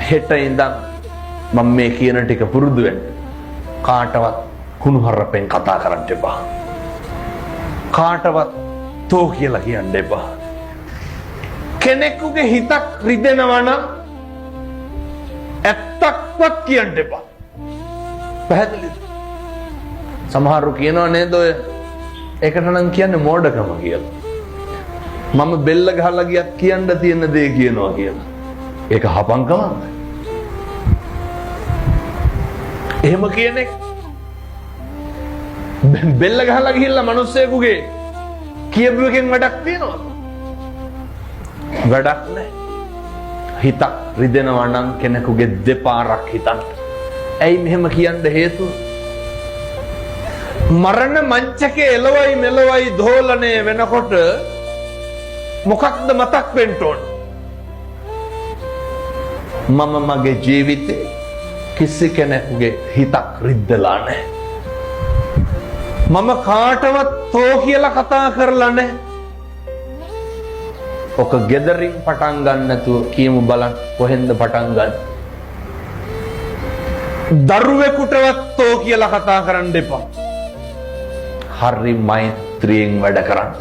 හෙට ඉඳන් මම මේ කියන ටික පුරුදු වෙන්න. කාටවත් කුණුහරුපෙන් කතා කරන්න එපා. කාටවත් තෝ කියලා කියන්න එපා. කෙනෙකුගේ හිතක් රිදෙනවා නම් ඇත්තක්වත් කියන්න එපා. පැහැදිලිද? සමහරව කියනවා නේද ඔය ඒකට නම් කියන්නේ මෝඩකම කියලා. මම බෙල්ල ගහලා ගියත් කියන්න තියෙන දේ කියනවා කියලා. ඒක හපංකමක්ද? එහෙම කියන්නේ බෙල්ල ගහලා ගිහිල්ලා මිනිස්සෙකුගේ කියපු එකෙන් වැඩක් තියනවද? වැඩක් නැහැ. හිතක් රිදෙනවා නම් කෙනෙකුගේ දෙපාරක් හිතන්න. ඇයි මෙහෙම කියන්න හේතුව? මරණ මංචකේ එළවයි මෙලවයි දෝලණය වෙනකොට මොකක්ද මතක් වෙන්න ඕන? මම මගේ ජීවිතේ කිසි කෙනෙකුගේ හිතක් රිද්දලා නැහැ. මම කාටවත් තෝ කියලා කතා කරලා නැහැ. ඔක ගෙදරින් පටන් ගන්න නැතුව කියමු බලන්න කොහෙන්ද පටන් ගන්න? දරුවෙකුටවත් තෝ කියලා කතා කරන්න එපා. හරි මෛත්‍රියෙන් වැඩ කරන්න.